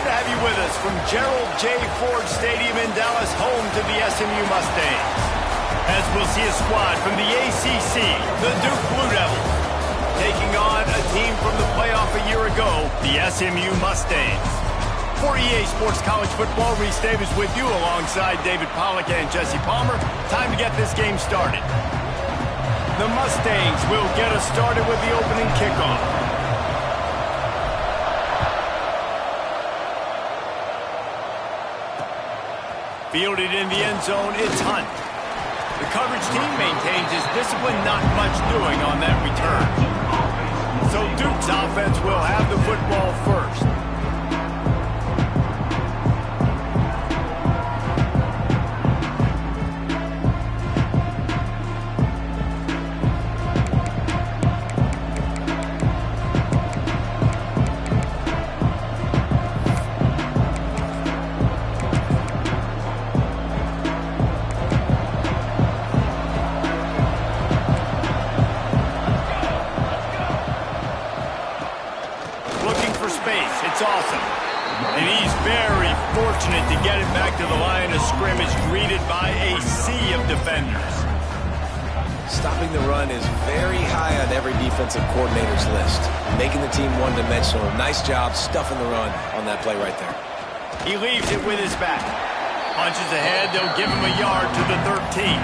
Glad to have you with us from Gerald J. Ford Stadium in Dallas, home to the SMU Mustangs. As we'll see a squad from the ACC, the Duke Blue Devils, taking on a team from the playoff a year ago, the SMU Mustangs. For EA Sports College Football, Reese Davis with you alongside David Pollack and Jesse Palmer. Time to get this game started. The Mustangs will get us started with the opening kickoff. Fielded in the end zone, it's Hunt. The coverage team maintains his discipline, not much doing on that return. So Duke's offense will have the football first. It's awesome. And he's very fortunate to get it back to the line of scrimmage, greeted by a sea of defenders. Stopping the run is very high on every defensive coordinator's list. Making the team one-dimensional. Nice job stuffing the run on that play right there. He leaves it with his back. Punches ahead, they'll give him a yard to the 13.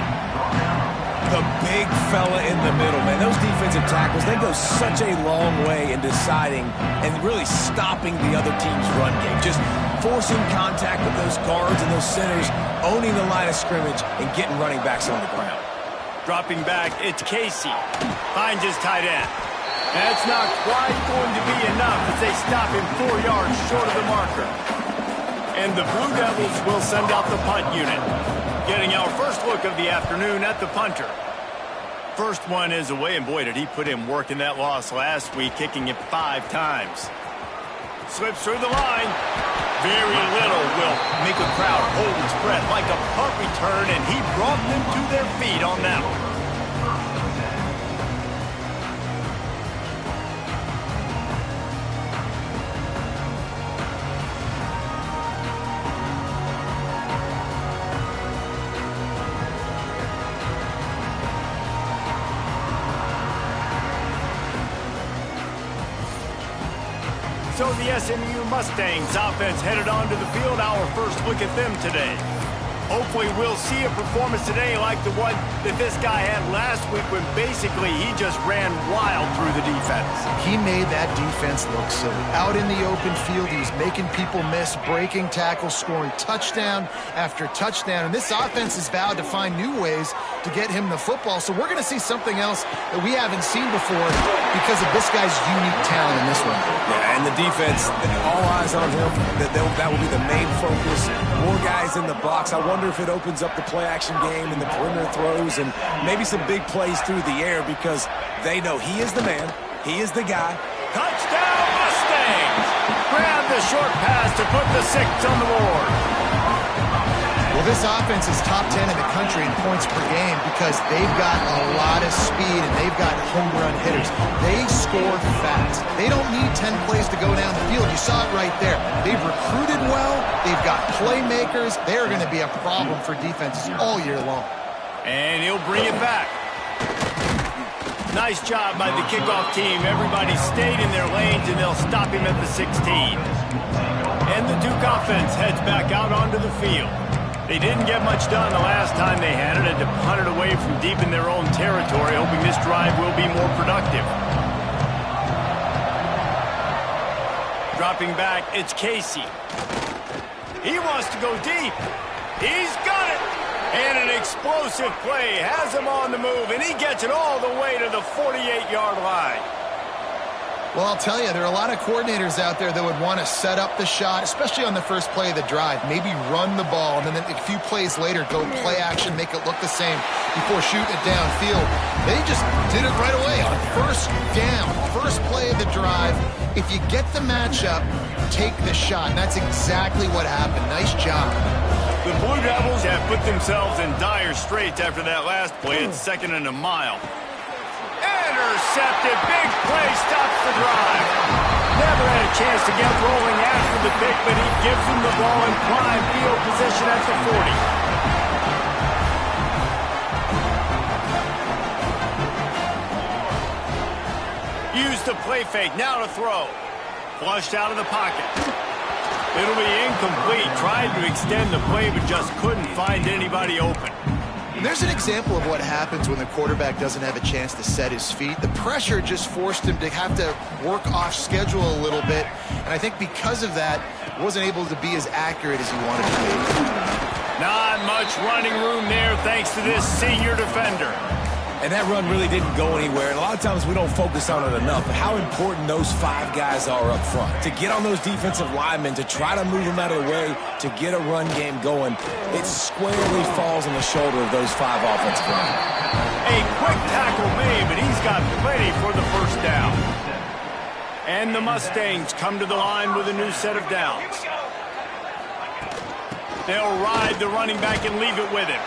The big fella in the middle, man. Those defensive tackles, they go such a long way in deciding and really stopping the other team's run game. Just forcing contact with those guards and those centers, owning the line of scrimmage, and getting running backs on the ground. Dropping back, it's Casey. Finds his tight end. That's not quite going to be enough as they stop him 4 yards short of the marker. And the Blue Devils will send out the punt unit. Getting our first look of the afternoon at the punter. First one is away, and boy, did he put in work in that loss last week, kicking it 5 times. Slips through the line. Very little will make a crowd hold its breath like a punt return, and he brought them to their feet on that one. So the SMU Mustangs offense headed onto the field. Our first look at them today. Hopefully we'll see a performance today like the one that this guy had last week when basically he just ran wild through the defense. He made that defense look silly. Out in the open field, he was making people miss, breaking tackles, scoring touchdown after touchdown. And this offense has vowed to find new ways to get him the football. So we're going to see something else that we haven't seen before because of this guy's unique talent in this one. Yeah, and the defense, all eyes on him. That will be the main focus. More guys in the box. I wonder if it opens up the play-action game and the perimeter throws and maybe some big plays through the air because they know he is the man. He is the guy. Touchdown, Mustangs! Grab the short pass to put the 6 on the board. Well, this offense is top 10 in the country in points per game because they've got a lot of speed and they've got home run hitters. They score fast. They don't need 10 plays to go down the field. You saw it right there. They've recruited well. They've got playmakers. They're going to be a problem for defenses all year long. And he'll bring it back. Nice job by the kickoff team. Everybody stayed in their lanes, and they'll stop him at the 16. And the Duke offense heads back out onto the field. They didn't get much done the last time they had it, and to punt it away from deep in their own territory, hoping this drive will be more productive. Dropping back, it's Casey. He wants to go deep. He's got it. And an explosive play has him on the move, and he gets it all the way to the 48-yard line. Well, I'll tell you, there are a lot of coordinators out there that would want to set up the shot, especially on the first play of the drive, maybe run the ball, and then a few plays later go play action, make it look the same before shooting it downfield. They just did it right away on first down, first play of the drive. If you get the matchup, take the shot, and that's exactly what happened. Nice job. The Blue Devils have put themselves in dire straits after that last play. It's 2nd and a mile. Intercepted. Big play stops the drive. Never had a chance to get rolling after the pick, but he gives him the ball in prime field position at the 40. Use the play fake, now to throw. Flushed out of the pocket. It'll be incomplete. Tried to extend the play, but just couldn't find anybody open. And there's an example of what happens when the quarterback doesn't have a chance to set his feet. The pressure just forced him to have to work off schedule a little bit. And I think because of that, wasn't able to be as accurate as he wanted to be. Not much running room there thanks to this senior defender. And that run really didn't go anywhere. And a lot of times we don't focus on it enough. But how important those 5 guys are up front. To get on those defensive linemen, to try to move them out of the way, to get a run game going, it squarely falls on the shoulder of those 5 offensive linemen. A quick tackle made, but he's got plenty for the first down. And the Mustangs come to the line with a new set of downs. They'll ride the running back and leave it with him.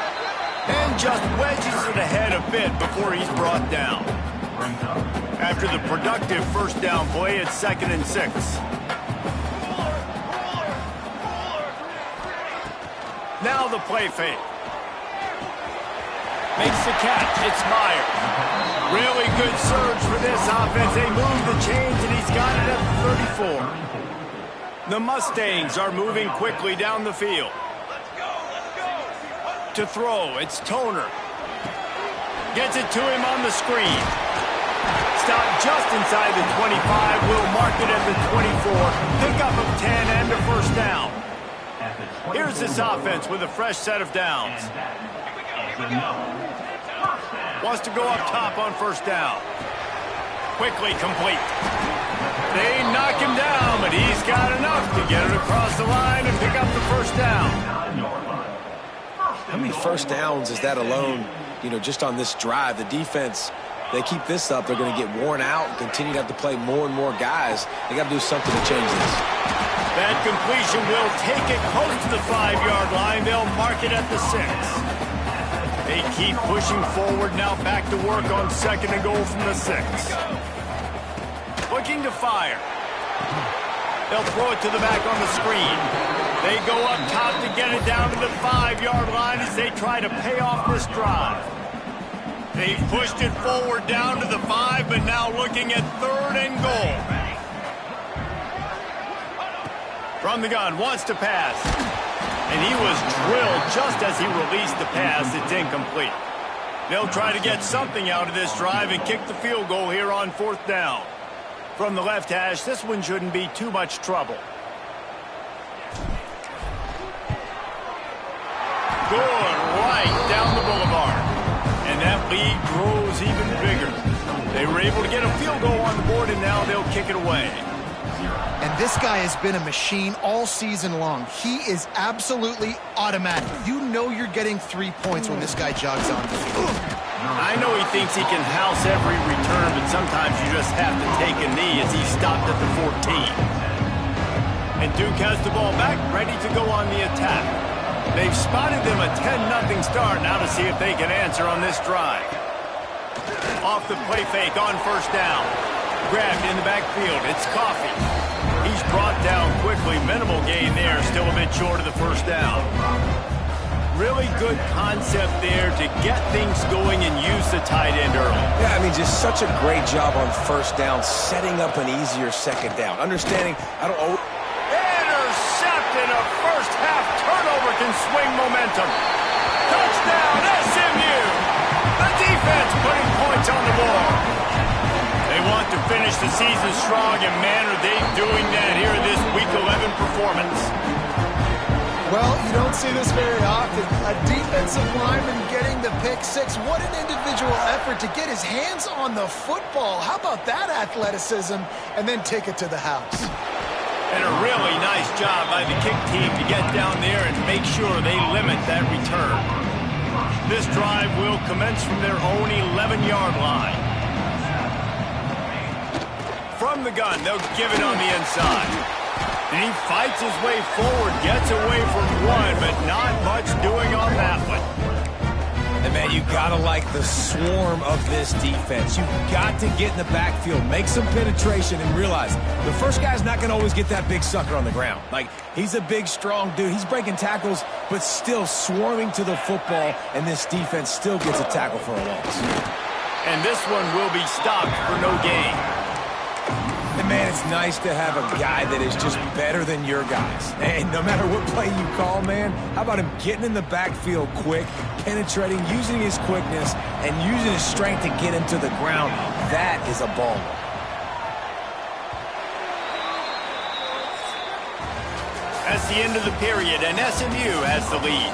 And just wedges it ahead a bit before he's brought down. After the productive first down play, it's 2nd and 6. Now the play fake. Makes the catch. It's Myers. Really good surge for this offense. They move the chains, and he's got it at the 34. The Mustangs are moving quickly down the field. To throw, it's Toner. Gets it to him on the screen. Stopped just inside the 25. Will mark it at the 24. Pickup of 10 and a first down. Here's this offense with a fresh set of downs. Wants to go up top on first down. Quickly complete. They knock him down, but he's got enough to get it across the line and pick up the first down. How many first downs is that alone, just on this drive? The defense, they keep this up, they're going to get worn out and continue to have to play more and more guys. They got to do something to change this. That completion will take it close to the 5-yard line. They'll mark it at the 6. They keep pushing forward, now back to work on 2nd and goal from the 6. Looking to fire. They'll throw it to the back on the screen. They go up top to get it down to the 5-yard line as they try to pay off this drive. They pushed it forward down to the 5, but now looking at 3rd and goal. From the gun, wants to pass. And he was drilled just as he released the pass. It's incomplete. They'll try to get something out of this drive and kick the field goal here on 4th down. From the left hash, this one shouldn't be too much trouble. Good, right down the boulevard. And that lead grows even bigger. They were able to get a field goal on the board, and now they'll kick it away. And this guy has been a machine all season long. He is absolutely automatic. You know you're getting 3 points when this guy jogs on the field. I know he thinks he can house every return, but sometimes you just have to take a knee as he stopped at the 14. And Duke has the ball back, ready to go on the attack. They've spotted them a 10-0 start. Now to see if they can answer on this drive. Off the play fake on first down. Grabbed in the backfield. It's Coffee. He's brought down quickly. Minimal gain there. Still a bit short of the first down. Really good concept there to get things going and use the tight end early. Yeah, just such a great job on first down, setting up an easier second down. Understanding, Intercepted. A first half turnover can swing momentum. Touchdown, SMU. The defense putting points on the board. They want to finish the season strong, and man, are they doing that here in this Week 11 performance. Well, you don't see this very often. A defensive lineman getting the pick 6. What an individual effort to get his hands on the football. How about that athleticism? And then take it to the house. And a really nice job by the kick team to get down there and make sure they limit that return. This drive will commence from their own 11-yard line. From the gun, they'll give it on the inside. And he fights his way forward, gets away from one, but not much doing on that one. And man, And you got to like the swarm of this defense. You got to get in the backfield, make some penetration, and realize the first guy's not going to always get that big sucker on the ground. Like, he's a big, strong dude. He's breaking tackles, but still swarming to the football, and this defense still gets a tackle for a loss. And this one will be stopped for no gain. And, man, it's nice to have a guy that is just better than your guys. And no matter what play you call, man, how about him getting in the backfield quick, penetrating, using his quickness, and using his strength to get him to the ground? That is a baller. That's the end of the period, and SMU has the lead.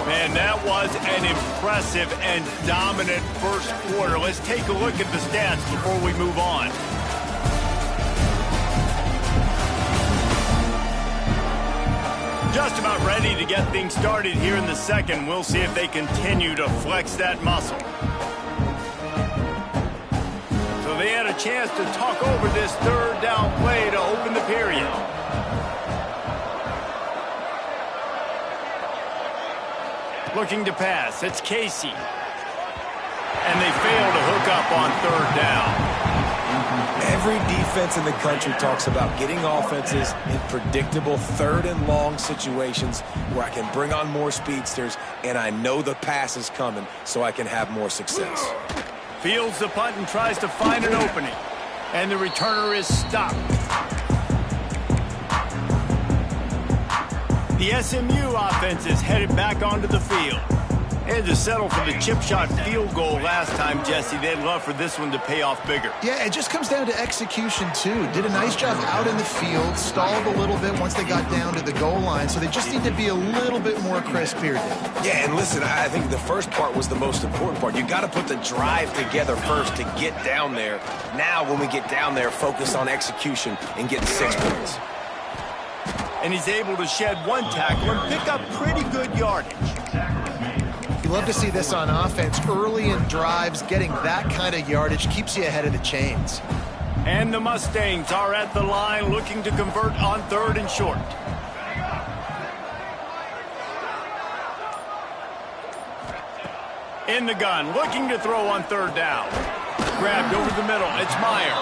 Man, that was an impressive and dominant first quarter. Let's take a look at the stats before we move on. Just about ready to get things started here in the second. We'll see if they continue to flex that muscle. So they had a chance to talk over this third down play to open the period. Looking to pass, it's Casey. And they fail to hook up on third down. Every defense in the country talks about getting offenses in predictable third and long situations where I can bring on more speedsters and I know the pass is coming so I can have more success. Fields the punt and tries to find an opening. And the returner is stopped. The SMU offense is headed back onto the field. They had to settle for the chip shot field goal last time, Jesse. They'd love for this one to pay off bigger. Yeah, it just comes down to execution, too. Did a nice job out in the field, stalled a little bit once they got down to the goal line, so they just need to be a little bit more crisp here. Yeah, and listen, I think the first part was the most important part. You got to put the drive together first to get down there. Now, when we get down there, focus on execution and getting 6 points. And he's able to shed one tackle and pick up pretty good yardage. You love to see this on offense. Early in drives, getting that kind of yardage keeps you ahead of the chains. And the Mustangs are at the line looking to convert on third and short. In the gun, looking to throw on third down. Grabbed over the middle, it's Meyer.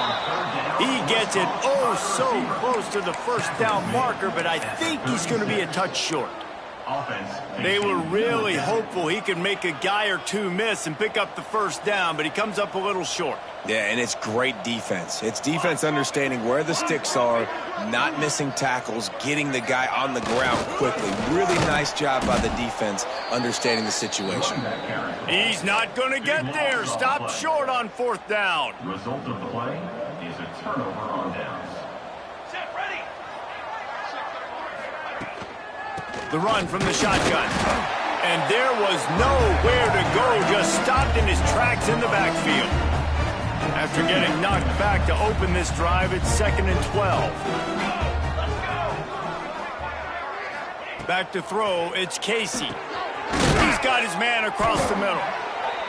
He gets it oh so close to the first down marker, but I think he's going to be a touch short. They were really hopeful he could make a guy or two miss and pick up the first down, but he comes up a little short. Yeah, and it's great defense. It's defense understanding where the sticks are, not missing tackles, getting the guy on the ground quickly. Really nice job by the defense understanding the situation. He's not going to get there. Stop short on fourth down. Result of the play is a turnover on downs. The run from the shotgun. And there was nowhere to go, just stopped in his tracks in the backfield. After getting knocked back to open this drive, it's 2nd and 12. Back to throw, it's Casey. He's got his man across the middle.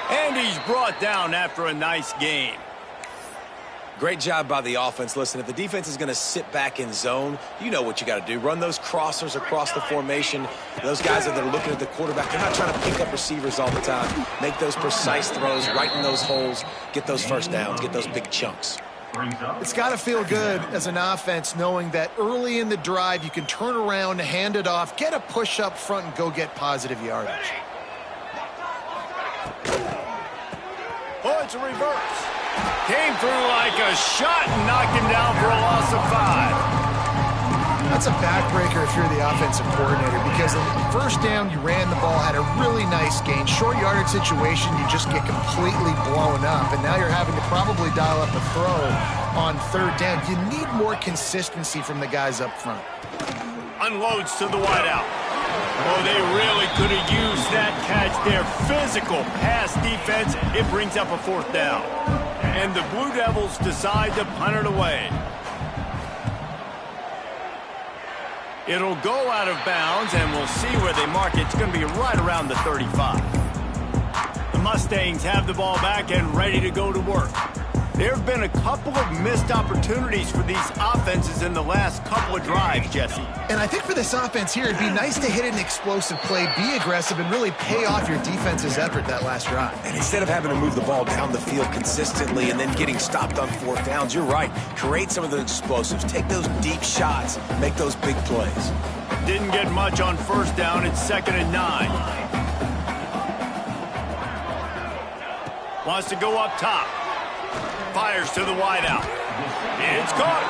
And he's brought down after a nice gain. Great job by the offense. Listen, if the defense is going to sit back in zone, you know what you got to do. Run those crossers across the formation. Those guys that are looking at the quarterback, they're not trying to pick up receivers all the time. Make those precise throws, right in those holes, get those first downs, get those big chunks. It's got to feel good as an offense knowing that early in the drive you can turn around, hand it off, get a push up front, and go get positive yardage. Oh, it's a reverse. Came through like a shot and knocked him down for a loss of 5. That's a backbreaker if you're the offensive coordinator, because the first down you ran the ball, had a really nice gain. Short yardage situation, you just get completely blown up, and now you're having to probably dial up a throw on third down. You need more consistency from the guys up front. Unloads to the wideout. Oh, they really could have used that catch there. Physical pass defense. It brings up a fourth down. And the Blue Devils decide to punt it away. It'll go out of bounds, and we'll see where they mark it. It's going to be right around the 35. The Mustangs have the ball back and ready to go to work. There have been a couple of missed opportunities for these offenses in the last couple of drives, Jesse. And I think for this offense here, it'd be nice to hit an explosive play, be aggressive, and really pay off your defense's effort that last drive. And instead of having to move the ball down the field consistently and then getting stopped on fourth downs, you're right. Create some of the explosives. Take those deep shots. Make those big plays. Didn't get much on first down. It's 2nd and 9. Wants to go up top. Fires to the wideout. It's caught.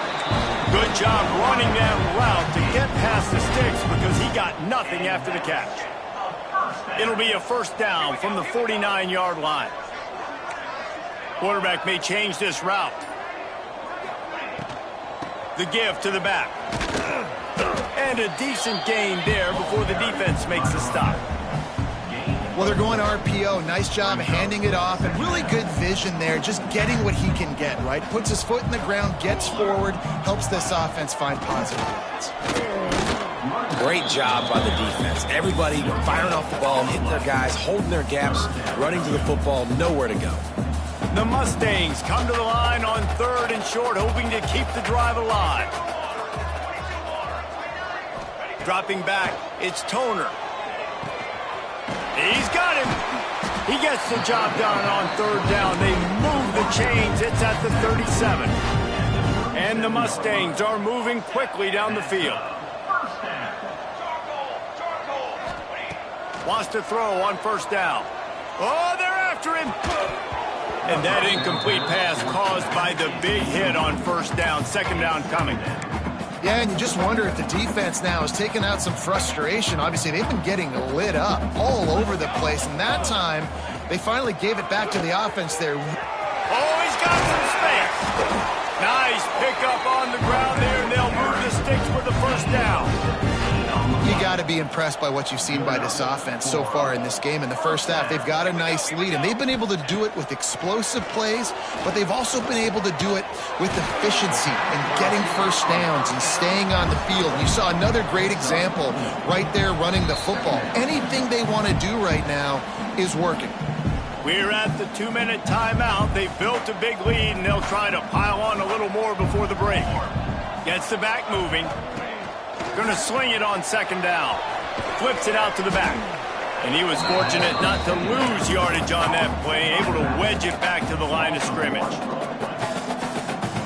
Good job running that route to get past the sticks because he got nothing after the catch. It'll be a first down from the 49-yard line. Quarterback may change this route. The give to the back. And a decent gain there before the defense makes the stop. Well, they're going RPO. Nice job handing it off, and really good vision there, just getting what he can get, right? Puts his foot in the ground, gets forward, helps this offense find positive yards. Great job by the defense. Everybody firing off the ball, hitting their guys, holding their gaps, running to the football, nowhere to go. The Mustangs come to the line on 3rd and short, hoping to keep the drive alive. Dropping back, it's Toner. He's got him. He gets the job done on 3rd down. They move the chains. It's at the 37. And the Mustangs are moving quickly down the field. Wants to throw on 1st down. Oh, they're after him. And that incomplete pass caused by the big hit on 1st down. 2nd down coming. Yeah, and you just wonder if the defense now has taken out some frustration. Obviously, they've been getting lit up all over the place, and that time, they finally gave it back to the offense there. Oh, he's got some space. Nice pickup on the ground there, and they'll move the sticks with the 1st down. You got to be impressed by what you've seen by this offense so far in this game. In the first half, they've got a nice lead, and they've been able to do it with explosive plays, but they've also been able to do it with efficiency and getting first downs and staying on the field. You saw another great example right there running the football. Anything they want to do right now is working. We're at the 2-minute timeout. They've built a big lead, and they'll try to pile on a little more before the break. Gets the back moving. Going to sling it on 2nd down. Flips it out to the back. And he was fortunate not to lose yardage on that play, able to wedge it back to the line of scrimmage.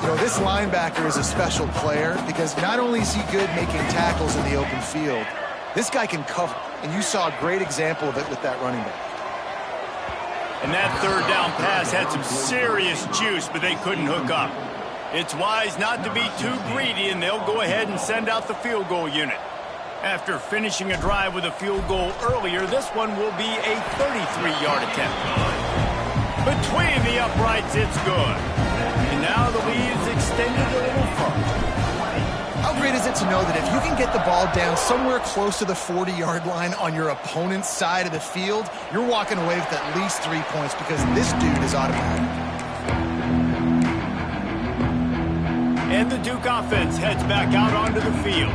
You know, this linebacker is a special player because not only is he good making tackles in the open field, this guy can cover. And you saw a great example of it with that running back. And that 3rd down pass had some serious juice, but they couldn't hook up. It's wise not to be too greedy, and they'll go ahead and send out the field goal unit. After finishing a drive with a field goal earlier, this one will be a 33-yard attempt. Between the uprights, it's good. And now the lead is extended a little further. How great is it to know that if you can get the ball down somewhere close to the 40-yard line on your opponent's side of the field, you're walking away with at least 3 points because this dude is automatic. And the Duke offense heads back out onto the field.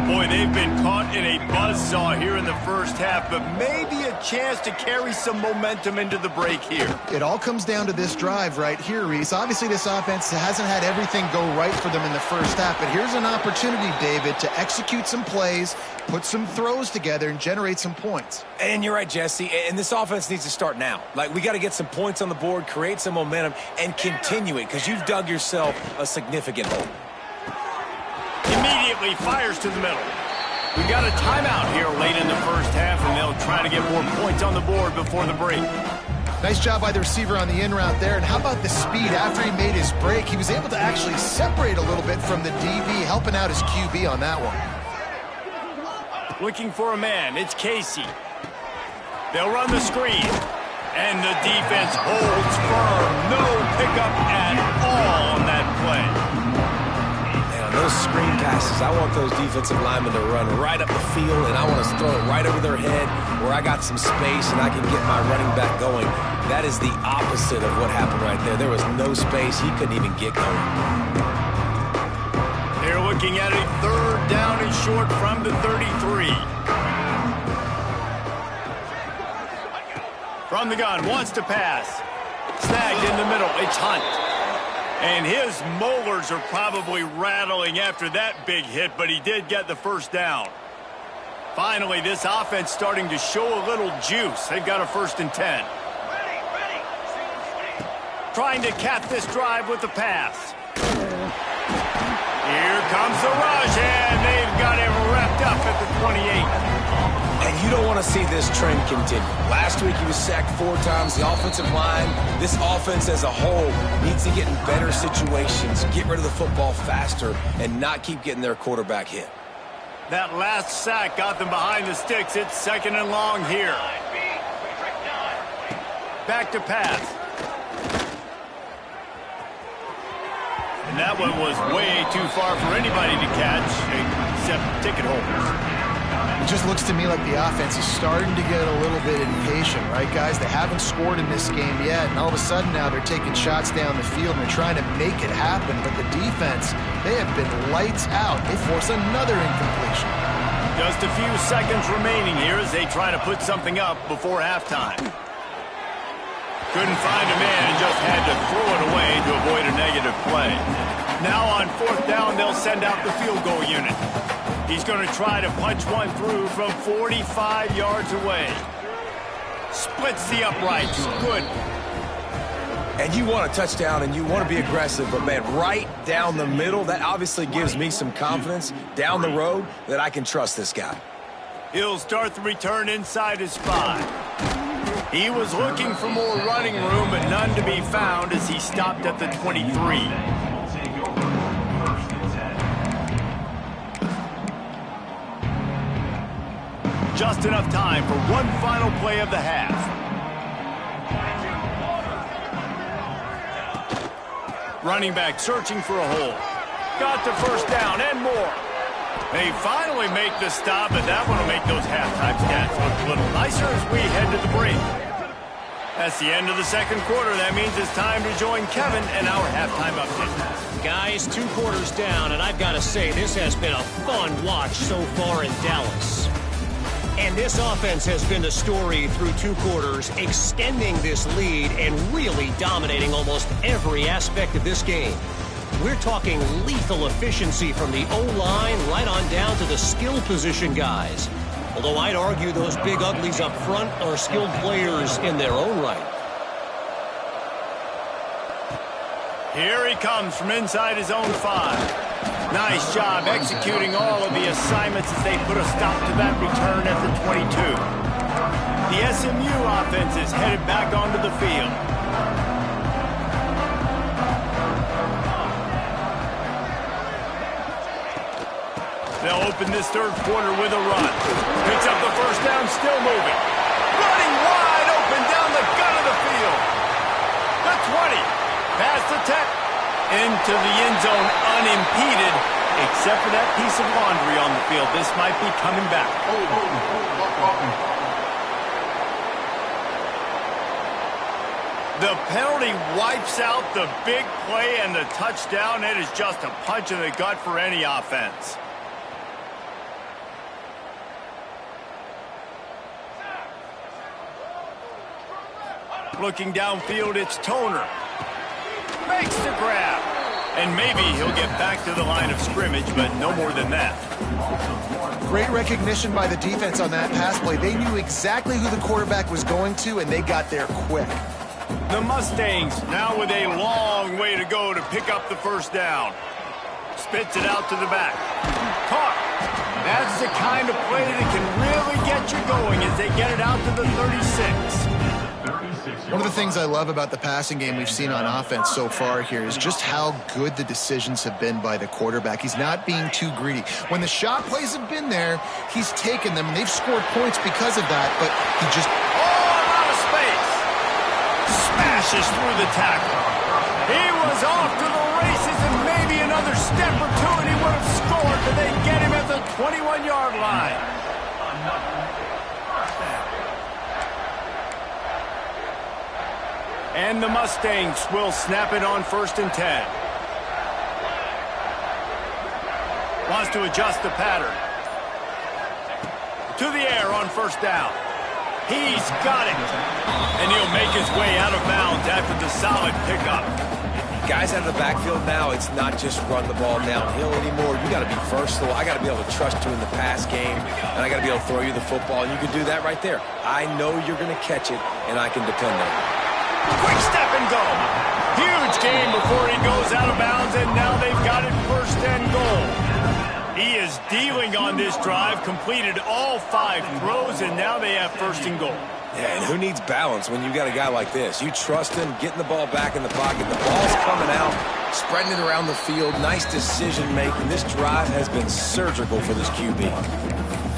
Boy, they've been caught in a buzzsaw here in the first half, but maybe a chance to carry some momentum into the break here. It all comes down to this drive right here, Reese. Obviously, this offense hasn't had everything go right for them in the first half, but here's an opportunity, David, to execute some plays, put some throws together, and generate some points. And you're right, Jesse, and this offense needs to start now. Like, we got to get some points on the board, create some momentum, and continue it, because you've dug yourself a significant hole. Immediately fires to the middle. We got a timeout here late in the first half, and they'll try to get more points on the board before the break. Nice job by the receiver on the in route there. And how about the speed after he made his break? He was able to actually separate a little bit from the DB, helping out his QB on that one. Looking for a man. It's Casey. They'll run the screen. And the defense holds firm. No pickup at all on that play. Those screen passes, I want those defensive linemen to run right up the field, and I want to throw it right over their head where I got some space and I can get my running back going. That is the opposite of what happened right there. There was no space. He couldn't even get going. They're looking at a 3rd down and short from the 33. From the gun, wants to pass. Snagged in the middle. It's Hunt. And his molars are probably rattling after that big hit, but he did get the first down. Finally, this offense starting to show a little juice. They've got a 1st and 10. Trying to cap this drive with the pass. Here comes the rush, and they've got him wrapped up at the 28. And you don't want to see this trend continue. Last week he was sacked 4 times. The offensive line, this offense as a whole, needs to get in better situations, get rid of the football faster, and not keep getting their quarterback hit. That last sack got them behind the sticks. It's 2nd and long here. Back to pass. And that one was way too far for anybody to catch, except ticket holders. It just looks to me like the offense is starting to get a little bit impatient, right, guys? They haven't scored in this game yet, and all of a sudden now they're taking shots down the field and they're trying to make it happen. But the defense, they have been lights out. They force another incompletion. Just a few seconds remaining here as they try to put something up before halftime. Couldn't find a man and just had to throw it away to avoid a negative play. Now on 4th down, they'll send out the field goal unit. He's going to try to punch one through from 45 yards away. Splits the uprights. Good. And you want a touchdown and you want to be aggressive, but, man, right down the middle, that obviously gives me some confidence down the road that I can trust this guy. He'll start the return inside his 5. He was looking for more running room, but none to be found as he stopped at the 23. Just enough time for one final play of the half. Running back searching for a hole. Got the 1st down and more. They finally make the stop, and that one will make those halftime stats look a little nicer as we head to the break. That's the end of the 2nd quarter. That means it's time to join Kevin and our halftime update. Guys, 2 quarters down, and I've got to say, this has been a fun watch so far in Dallas. And this offense has been the story through 2 quarters, extending this lead and really dominating almost every aspect of this game. We're talking lethal efficiency from the O-line right on down to the skill position guys. Although I'd argue those big uglies up front are skilled players in their own right. Here he comes from inside his own 5. Nice job executing all of the assignments as they put a stop to that return at the 22. The SMU offense is headed back onto the field. They'll open this 3rd quarter with a run. Picks up the 1st down, still moving. Running wide open down the gut of the field. The 20. Past the 10. Into the end zone unimpeded, except for that piece of laundry on the field. This might be coming back. The penalty wipes out the big play and the touchdown. It is just a punch in the gut for any offense. Looking downfield, it's Toner. Makes the grab. And maybe he'll get back to the line of scrimmage, but no more than that. Great recognition by the defense on that pass play. They knew exactly who the quarterback was going to, and they got there quick. The Mustangs now with a long way to go to pick up the 1st down. Spits it out to the back. Caught. That's the kind of play that can really get you going as they get it out to the 36. One of the things I love about the passing game we've seen on offense so far here is just how good the decisions have been by the quarterback. He's not being too greedy. When the shot plays have been there, he's taken them, and they've scored points because of that, but he just... Oh, out of space! Smashes through the tackle. He was off to the races, and maybe another step or two, and he would have scored, but they get him at the 21-yard line. And the Mustangs will snap it on 1st and 10. Wants to adjust the pattern. To the air on 1st down. He's got it. And he'll make his way out of bounds after the solid pickup. guys out of the backfield now, it's not just run the ball downhill anymore. You got to be versatile. I got to be able to trust you in the pass game, and I got to be able to throw you the football, and you can do that right there. I know you're going to catch it, and I can depend on it. Quick step and go. Huge gain before he goes out of bounds, and now they've got it 1st and goal. He is dealing on this drive, completed all 5 throws, and now they have 1st and goal. Yeah, and who needs balance when you got a guy like this? You trust him, getting the ball back in the pocket. The ball's coming out, spreading it around the field. Nice decision-making. This drive has been surgical for this QB.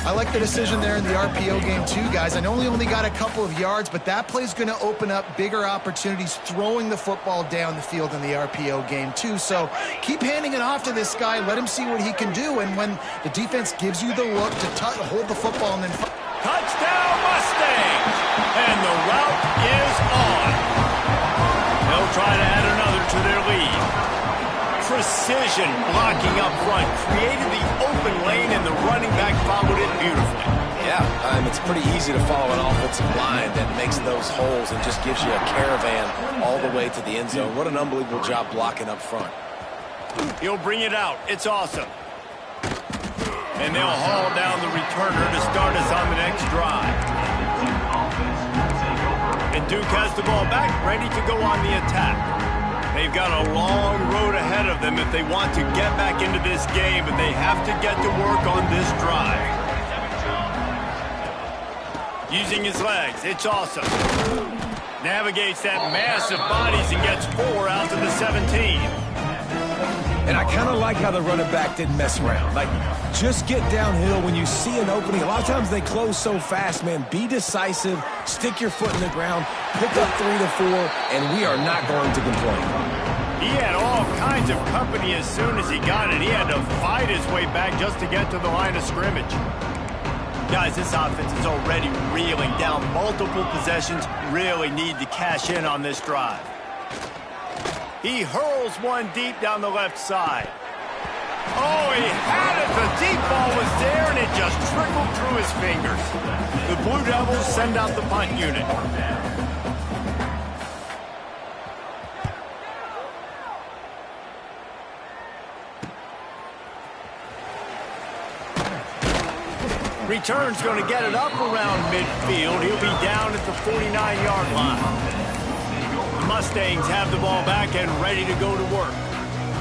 I like the decision there in the RPO game too, guys. I know he only got a couple of yards, but that play's going to open up bigger opportunities throwing the football down the field in the RPO game too. So keep handing it off to this guy. Let him see what he can do. And when the defense gives you the look to hold the football and then... Touchdown Mustangs! And the route is on. They'll try to add another to their lead. Precision blocking up front created the open lane, and the running back followed it beautifully. Yeah, it's pretty easy to follow an offensive line that makes those holes and just gives you a caravan all the way to the end zone. What an unbelievable job blocking up front. He'll bring it out. It's awesome. And they'll haul down the returner to start us on the next drive. And Duke has the ball back, ready to go on the attack. They've got a long road ahead of them if they want to get back into this game, but they have to get to work on this drive. Using his legs, it's awesome. Navigates that massive bodies and gets 4 out to the 17. And I kind of like how the running back didn't mess around. Like, just get downhill when you see an opening. A lot of times they close so fast, man. Be decisive, stick your foot in the ground, pick up 3 to 4, and we are not going to complain. He had all kinds of company as soon as he got it. He had to fight his way back just to get to the line of scrimmage. Guys, this offense is already reeling down multiple possessions. Really need to cash in on this drive. He hurls one deep down the left side. Oh, he had it. The deep ball was there, and it just trickled through his fingers. The Blue Devils send out the punt unit. Return's going to get it up around midfield. He'll be down at the 49-yard line. The Mustangs have the ball back and ready to go to work.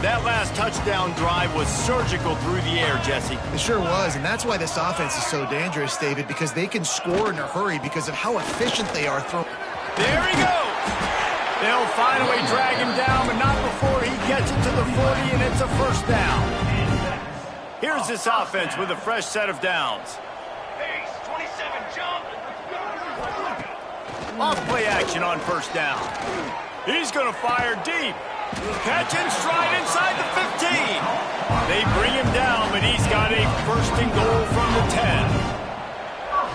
That last touchdown drive was surgical through the air, Jesse. It sure was, and that's why this offense is so dangerous, David, because they can score in a hurry because of how efficient they are throwing. There he goes! They'll finally drag him down, but not before he gets it to the 40, and it's a 1st down. Here's this offense with a fresh set of downs. Off play action on 1st down. He's going to fire deep. Catch and stride inside the 15. They bring him down, but he's got a 1st and goal from the 10.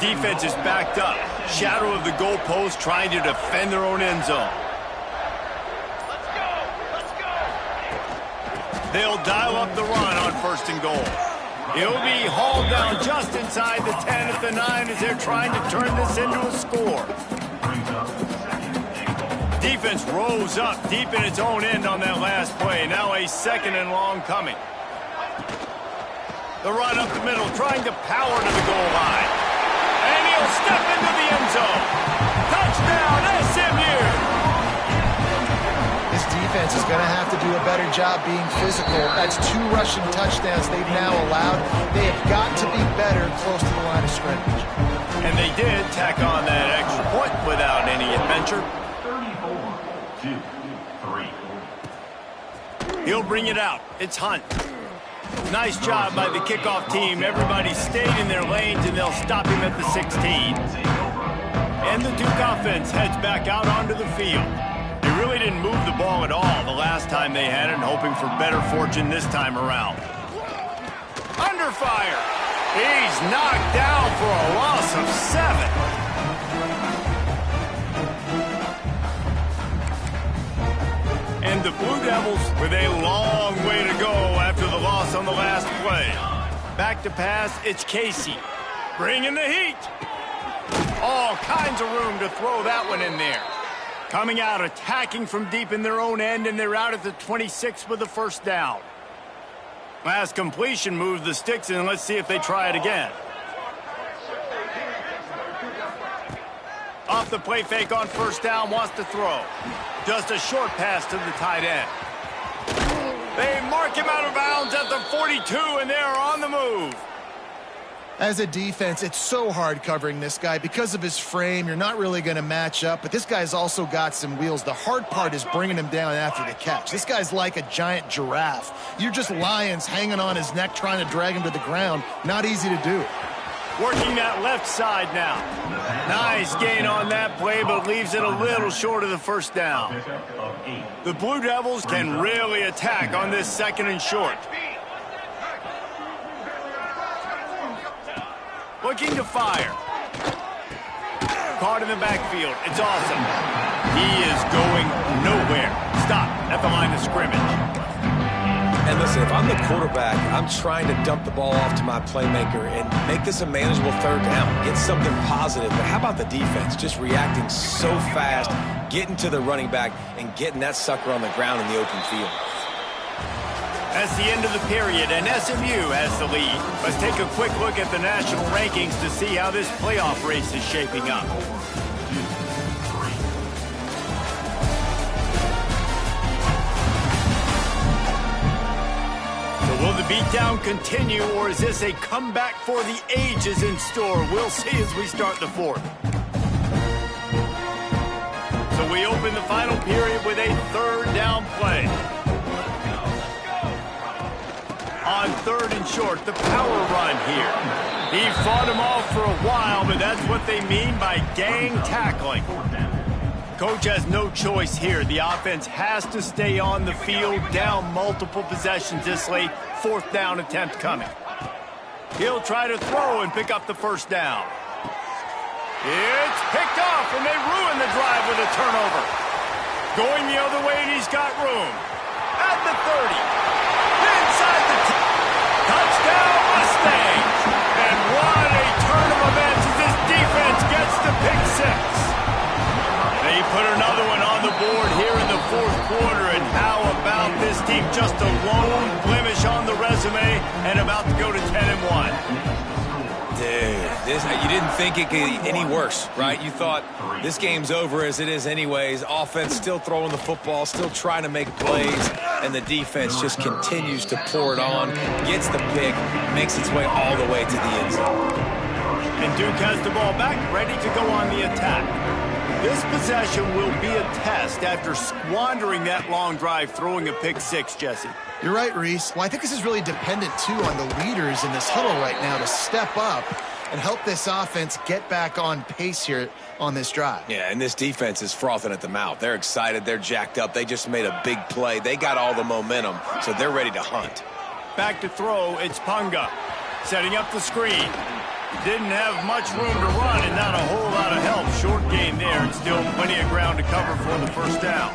Defense is backed up. Shadow of the goalpost trying to defend their own end zone. Let's go! Let's go! They'll dial up the run on 1st and goal. He'll be hauled down just inside the 10 at the 9 as they're trying to turn this into a score. Defense rose up deep in its own end on that last play. Now a 2nd and long coming. The run up the middle, trying to power to the goal line. And he'll step into the end zone. Touchdown, SMU! This defense is going to have to do a better job being physical. That's 2 rushing touchdowns they've now allowed. They have got to be better close to the line of scrimmage. And they did tack on that extra point without any adventure. 34-3. He'll bring it out. It's Hunt. Nice job by the kickoff team. Everybody stayed in their lanes, and they'll stop him at the 16. And the Duke offense heads back out onto the field. They really didn't move the ball at all the last time they had it, hoping for better fortune this time around. Under fire. He's knocked down for a loss of 7. And the Blue Devils with a long way to go after the loss on the last play. Back to pass, it's Casey. Bringing the heat. All kinds of room to throw that one in there. Coming out, attacking from deep in their own end, and they're out at the 26 with the first down. Last completion moved the sticks in. Let's see if they try it again. Off the play fake on first down, wants to throw. Just a short pass to the tight end. They mark him out of bounds at the 42, and they are on the move. As a defense, it's so hard covering this guy. Because of his frame, you're not really going to match up, but this guy's also got some wheels. The hard part is bringing him down after the catch. This guy's like a giant giraffe. You're just lions hanging on his neck trying to drag him to the ground. Not easy to do. Working that left side now. Nice gain on that play, but leaves it a little short of the first down. The Blue Devils can really attack on this second and short. Looking to fire. Caught in the backfield. It's awesome. He is going nowhere. Stop at the line of scrimmage. And listen, if I'm the quarterback, I'm trying to dump the ball off to my playmaker and make this a manageable third down. Get something positive. But how about the defense? Just reacting so fast, getting to the running back, and getting that sucker on the ground in the open field. That's the end of the period, and SMU has the lead. Let's take a quick look at the national rankings to see how this playoff race is shaping up. Will the beatdown continue, or is this a comeback for the ages in store? We'll see as we start the fourth. So we open the final period with a third down play. On third and short, the power run here. He fought him off for a while, but that's what they mean by gang tackling. Coach has no choice here. The offense has to stay on the field, down multiple possessions this late. Fourth down attempt coming. He'll try to throw and pick up the first down. It's picked off, and they ruin the drive with a turnover. Going the other way, and he's got room. At the 30. Inside the touchdown, Mustangs. And what a turn of events as this defense gets the pick six. They put another one on the board here in the fourth quarter, and how about this team? Just a lone blemish on the resume and about to go to 10-1. Dude, you didn't think it could get any worse, right? You thought this game's over as it is anyways. Offense still throwing the football, still trying to make plays, and the defense just continues to pour it on, gets the pick, makes its way all the way to the end zone. And Duke has the ball back, ready to go on the attack. This possession will be a test after squandering that long drive, throwing a pick six, Jesse. You're right, Reese. Well, I think this is really dependent, too, on the leaders in this huddle right now to step up and help this offense get back on pace here on this drive. Yeah, and this defense is frothing at the mouth. They're excited. They're jacked up. They just made a big play. They got all the momentum, so they're ready to hunt. Back to throw, it's Punga. Setting up the screen. Didn't have much room to run and not a whole lot of help. Short game there and still plenty of ground to cover for the first down.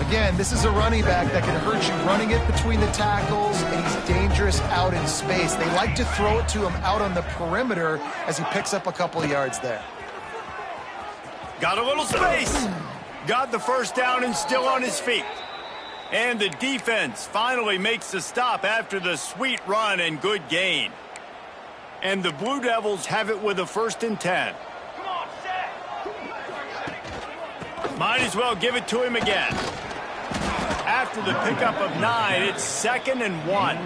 Again, this is a running back that can hurt you running it between the tackles, and he's dangerous out in space. They like to throw it to him out on the perimeter as he picks up a couple of yards there. Got a little space. Got the first down and still on his feet. And the defense finally makes the stop after the sweet run and good gain. And the Blue Devils have it with a 1st and 10. Might as well give it to him again. After the pickup of 9, it's 2nd and 1.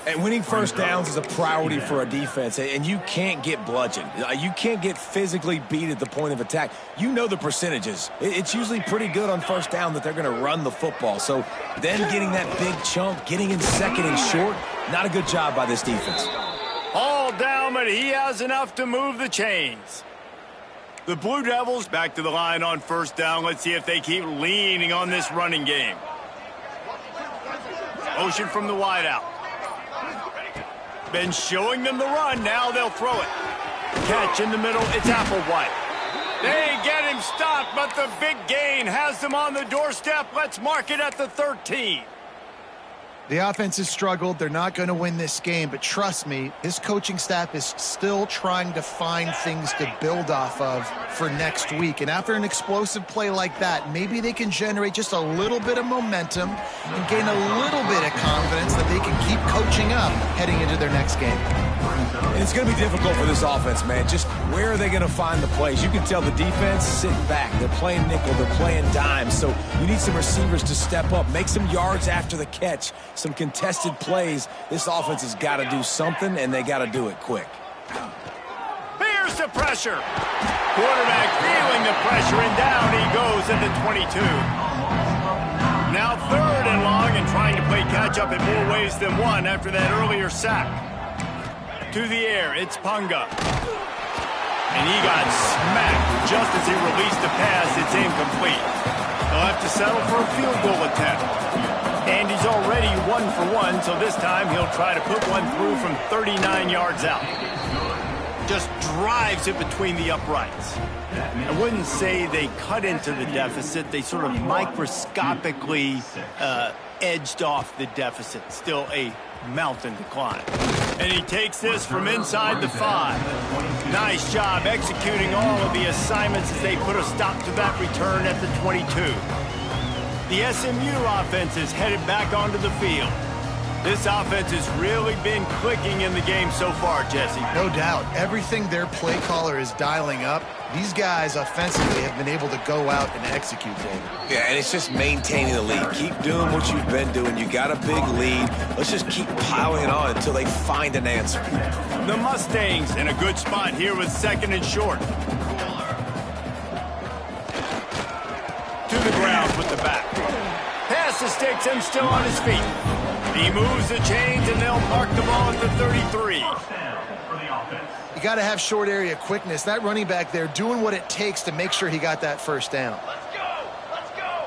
And winning first downs is a priority for a defense, and you can't get bludgeoned. You can't get physically beat at the point of attack. You know the percentages. It's usually pretty good on first down that they're going to run the football. So then getting that big chunk, getting in 2nd and short, not a good job by this defense. All down, but he has enough to move the chains. The Blue Devils back to the line on first down. Let's see if they keep leaning on this running game. Motion from the wideout. Been showing them the run. Now they'll throw it. Catch in the middle. It's Applewhite. They get him stopped, but the big gain has them on the doorstep. Let's mark it at the 13. The offense has struggled. They're not going to win this game, but trust me, this coaching staff is still trying to find things to build off of for next week. And after an explosive play like that, maybe they can generate just a little bit of momentum and gain a little bit of confidence that they can keep coaching up heading into their next game. And it's going to be difficult for this offense, man. Just where are they going to find the plays? You can tell the defense sitting back. They're playing nickel. They're playing dime. So you need some receivers to step up, make some yards after the catch, some contested plays. This offense has got to do something, and they got to do it quick. Here's the pressure. Quarterback feeling the pressure, and down he goes at the 22. Now 3rd and long, and trying to play catch-up in more ways than one after that earlier sack. To the air, it's Punga. And he got smacked just as he released the pass. It's incomplete. They'll have to settle for a field goal attempt. And he's already 1 for 1, so this time he'll try to put one through from 39 yards out. Just drives it between the uprights. I wouldn't say they cut into the deficit. They sort of microscopically edged off the deficit. Still a mountain to climb. And he takes this from inside the 5. Nice job executing all of the assignments as they put a stop to that return at the 22. The SMU offense is headed back onto the field. This offense has really been clicking in the game so far, Jesse. No doubt. Everything their play caller is dialing up, these guys offensively have been able to go out and execute, David. Yeah, and it's just maintaining the lead. Keep doing what you've been doing. You got a big lead. Let's just keep piling it on until they find an answer. The Mustangs in a good spot here with 2nd and short. To the ground with the back. Pass the sticks and still on his feet. He moves the chains, and they'll mark the ball at the 33. You got to have short area quickness. That running back there doing what it takes to make sure he got that first down. Let's go! Let's go!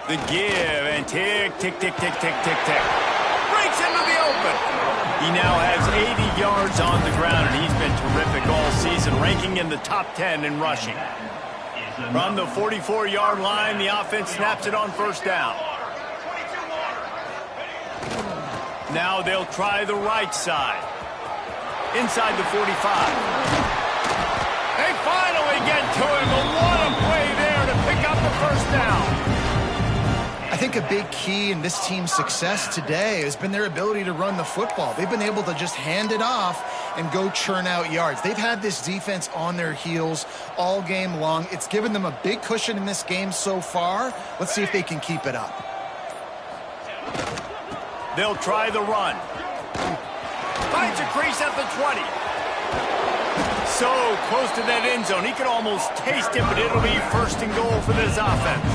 The give and tick, tick, tick, tick, tick, tick, tick. Breaks into the open. He now has 80 yards on the ground, and he's been terrific all season, ranking in the top 10 in rushing. From the 44-yard line, the offense snaps it on 1st down. Now they'll try the right side. Inside the 45. They finally get to him, but what a play there to pick up the 1st down. I think a big key in this team's success today has been their ability to run the football. They've been able to just hand it off and go churn out yards. They've had this defense on their heels all game long. It's given them a big cushion in this game so far. Let's see if they can keep it up. They'll try the run. Finds a crease at the 20. So close to that end zone. He could almost taste it, but it'll be 1st and goal for this offense.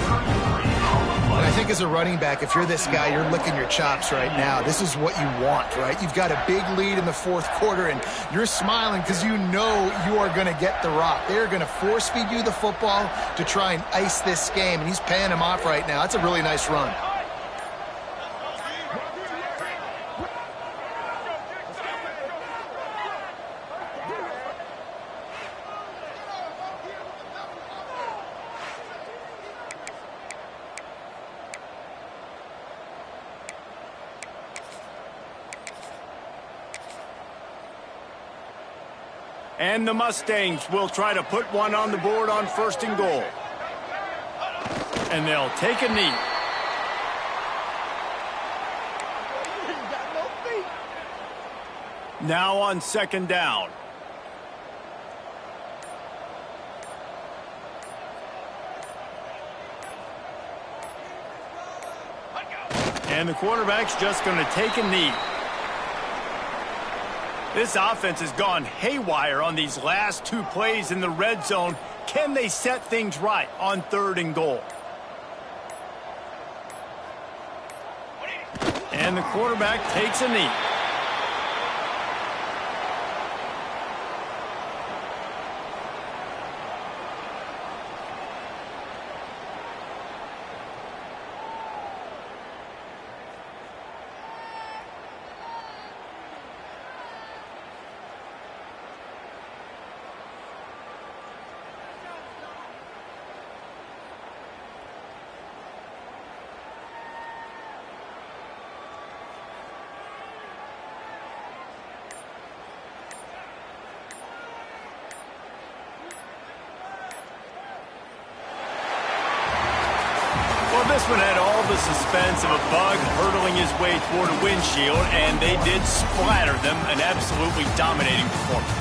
And I think as a running back, if you're this guy, you're licking your chops right now. This is what you want, right? You've got a big lead in the 4th quarter, and you're smiling because you know you are going to get the rock. They're going to force feed you the football to try and ice this game, and he's paying him off right now. That's a really nice run. And the Mustangs will try to put one on the board on 1st and goal. And they'll take a knee. Now on 2nd down. And the quarterback's just going to take a knee. This offense has gone haywire on these last 2 plays in the red zone. Can they set things right on 3rd and goal? And the quarterback takes a knee. This one had all the suspense of a bug hurtling his way toward a windshield, and they did splatter them. An absolutely dominating performance.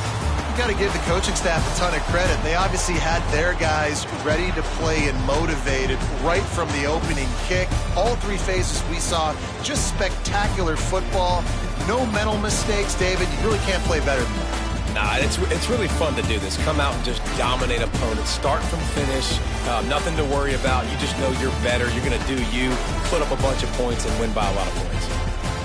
You got to give the coaching staff a ton of credit. They obviously had their guys ready to play and motivated right from the opening kick. All three phases we saw, just spectacular football. No mental mistakes, David. You really can't play better than that. Nah, it's really fun to do this. Come out and just dominate opponents. Start from finish. Nothing to worry about. You just know you're better. You're going to do you, put up a bunch of points, and win by a lot of points.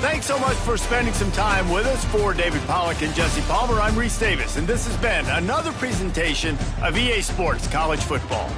Thanks so much for spending some time with us. For David Pollack and Jesse Palmer, I'm Reese Davis, and this has been another presentation of EA Sports College Football.